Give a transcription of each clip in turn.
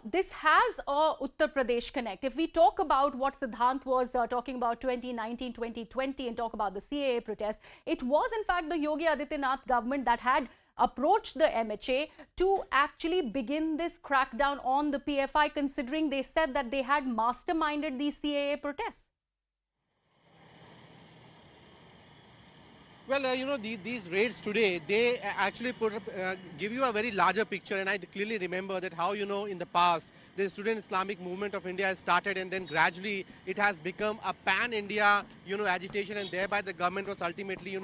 this has a Uttar Pradesh connect. If we talk about what Siddhant was talking about 2019, 2020 and talk about the CAA protest, it was in fact the Yogi Adityanath government that had approached the MHA to actually begin this crackdown on the PFI, considering they said that they had masterminded these CAA protests. Well, these raids today, they actually give you a very larger picture. And I clearly remember that how, in the past, the Student Islamic Movement of India has started, and then gradually it has become a pan-India, agitation, and thereby the government was ultimately,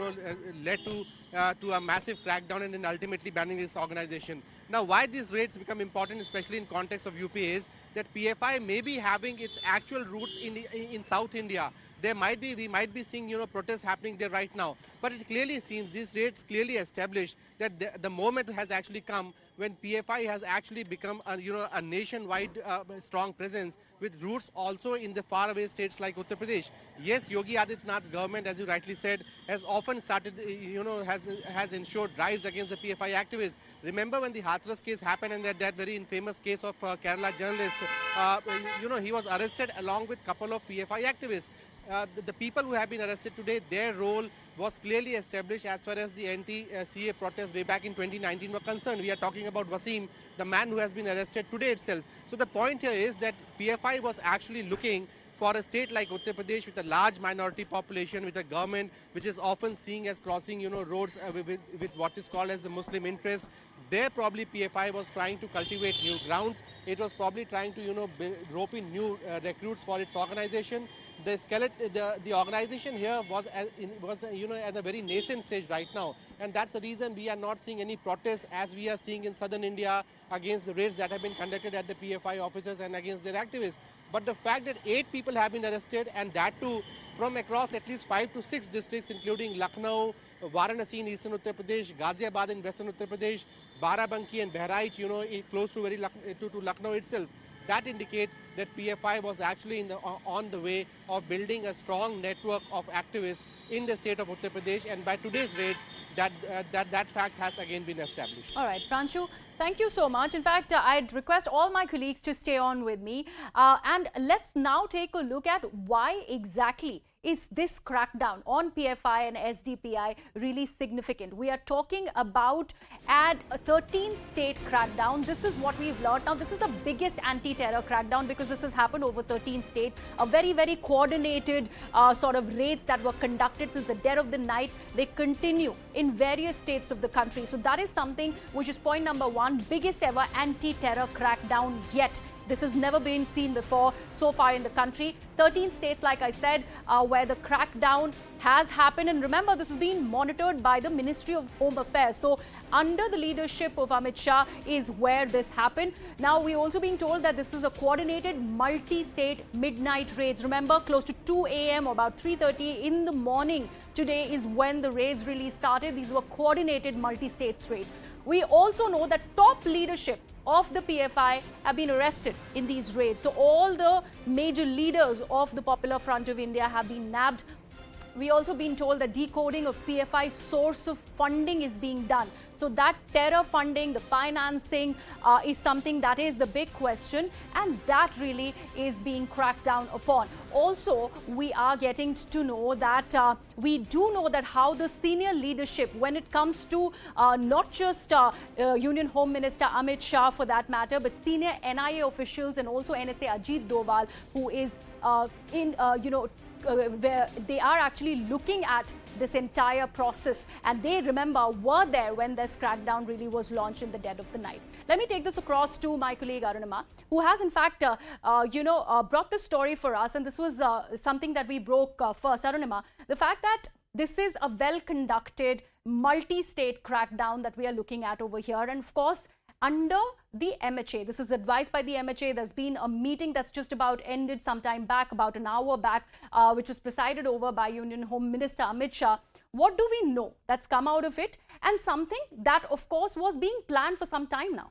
led to a massive crackdown and then ultimately banning this organization. Now, why these raids become important, especially in context of UP, is that PFI may be having its actual roots in South India. We might be seeing, protests happening there right now. But it clearly seems these raids clearly establish that the moment has actually come when PFI has actually become, a nationwide strong presence with roots also in the faraway states like Uttar Pradesh. Yes, Yogi Adityanath's government, as you rightly said, has often started, has ensured drives against the PFI activists. Remember when the Hathras case happened and that very infamous case of Kerala journalist, he was arrested along with a couple of PFI activists. The people who have been arrested today, their role was clearly established as far as the anti-CAA protests way back in 2019 were concerned. We are talking about Wasim, the man who has been arrested today itself. So the point here is that PFI was actually looking for a state like Uttar Pradesh with a large minority population, with a government which is often seen as crossing, roads with what is called as the Muslim interest. There probably PFI was trying to cultivate new grounds. It was probably trying to, rope in new recruits for its organization. The organization here was at a very nascent stage right now, and that's the reason we are not seeing any protests as we are seeing in southern India against the raids that have been conducted at the PFI offices and against their activists. But the fact that 8 people have been arrested, and that too from across at least 5 to 6 districts, including Lucknow, Varanasi in eastern Uttar Pradesh, Ghaziabad in western Uttar Pradesh, Barabanki and Bahraich, close to to Lucknow itself. That indicate that PFI was actually on the way of building a strong network of activists in the state of Uttar Pradesh, and by today's raid, that fact has again been established. All right, Pranshu, thank you so much. In fact, I'd request all my colleagues to stay on with me. And let's now take a look at why exactly is this crackdown on PFI and SDPI really significant. We are talking about a 13-state crackdown. This is what we've learned. Now, this is the biggest anti-terror crackdown because this has happened over 13 states. A very, very coordinated sort of raids that were conducted since the dead of the night. They continue in various states of the country. So that is something which is point number one, biggest ever anti-terror crackdown yet. This has never been seen before so far in the country. 13 states, like I said, where the crackdown has happened. And remember, this is being monitored by the Ministry of Home Affairs. So under the leadership of Amit Shah is where this happened. Now, we're also being told that this is a coordinated multi-state midnight raids. Remember, close to 2 a.m. or about 3:30 in the morning today is when the raids really started. These were coordinated multi-state raids. We also know that top leadership of the PFI have been arrested in these raids. So all the major leaders of the Popular Front of India have been nabbed. We also been told that decoding of PFI's source of funding is being done. So that terror funding, the financing is something that is the big question, and that really is being cracked down upon. Also, we are getting to know that we do know that how the senior leadership, when it comes to not just Union Home Minister Amit Shah for that matter, but senior NIA officials and also NSA Ajit Doval, who is where they are actually looking at this entire process, and they remember were there when this crackdown really was launched in the dead of the night. Let me take this across to my colleague Arunima, who has in fact brought this story for us, and this was something that we broke first. Arunima, the fact that this is a well-conducted multi-state crackdown that we are looking at over here, and of course under the MHA. This is advised by the MHA. There's been a meeting that's just about ended some time back, about an hour back, which was presided over by Union Home Minister Amit Shah. What do we know that's come out of it, and something that of course was being planned for some time now?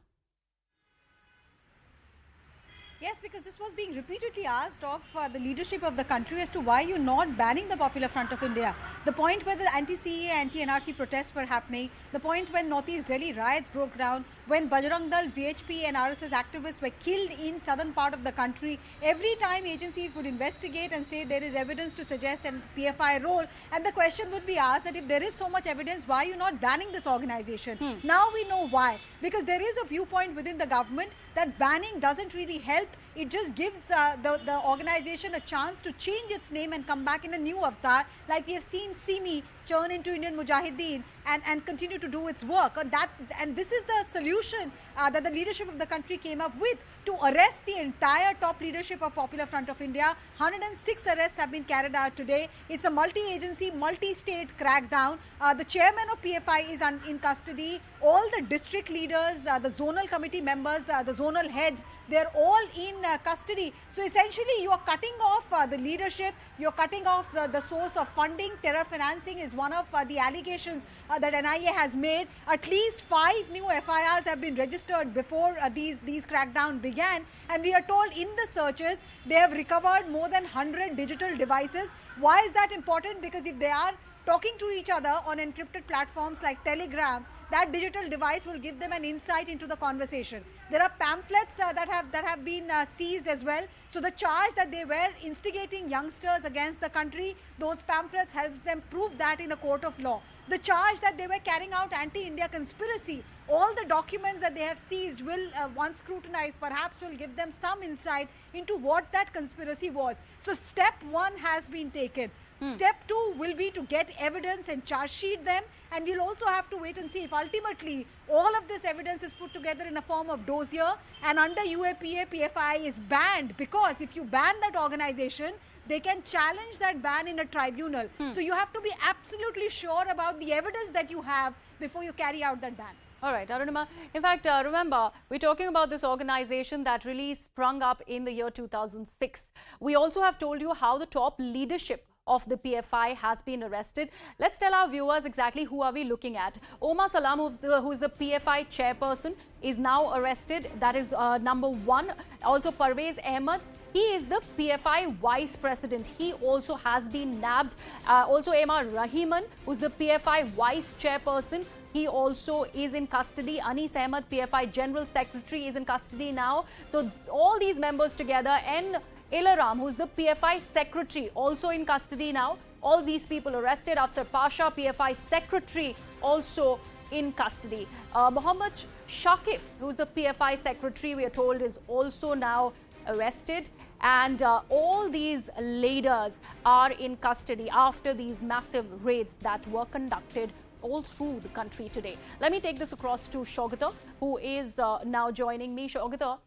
Yes, because this was being repeatedly asked of the leadership of the country as to why you're not banning the Popular Front of India. The point where the anti-CAA, anti-NRC protests were happening, the point when Northeast Delhi riots broke down, when Bajrang Dal, VHP and RSS activists were killed in southern part of the country, every time agencies would investigate and say there is evidence to suggest a PFI role, and the question would be asked that if there is so much evidence, why are you not banning this organization? Now we know why. Because there is a viewpoint within the government that banning doesn't really help. It just gives the organization a chance to change its name and come back in a new avatar, like we have seen SIMI turn into Indian Mujahideen and continue to do its work. And this is the solution that the leadership of the country came up with, to arrest the entire top leadership of Popular Front of India. 106 arrests have been carried out today. It's a multi-agency, multi-state crackdown. The chairman of PFI is in custody. All the district leaders, the zonal committee members, the zonal heads, they're all in custody. So essentially you are cutting off the leadership, you're cutting off the source of funding. Terror financing is one of the allegations that NIA has made. At least 5 new FIRs have been registered before these crackdown began, and we are told in the searches they have recovered more than 100 digital devices. Why is that important? Because if they are talking to each other on encrypted platforms like Telegram, that digital device will give them an insight into the conversation. There are pamphlets that have been seized as well. So the charge that they were instigating youngsters against the country, those pamphlets helps them prove that in a court of law. The charge that they were carrying out anti-India conspiracy, all the documents that they have seized will, once scrutinized, perhaps will give them some insight into what that conspiracy was. So step 1 has been taken. Step 2 will be to get evidence and charge sheet them, and we'll also have to wait and see if ultimately all of this evidence is put together in a form of dossier, and under UAPA, PFI is banned, because if you ban that organization, they can challenge that ban in a tribunal. So you have to be absolutely sure about the evidence that you have before you carry out that ban. All right, Arunima. In fact, remember, we're talking about this organization that really sprung up in the year 2006. We also have told you how the top leadership of the PFI has been arrested. Let's tell our viewers exactly who are we looking at. Omar Salam, who's the PFI chairperson, is now arrested. That is number 1. Also Parvez Ahmed, he is the PFI vice president. He also has been nabbed. Also Emma Rahiman, who's the PFI vice chairperson, he also is in custody. Anis Ahmed, PFI general secretary, is in custody now. So all these members together, and Ilaram, who's the PFI secretary, also in custody now. All these people arrested. Afsar Pasha, PFI secretary, also in custody. Mohammed Shakif, who's the PFI secretary, we are told is also now arrested. And all these leaders are in custody after these massive raids that were conducted all through the country today. Let me take this across to Shogata, who is now joining me. Shogata,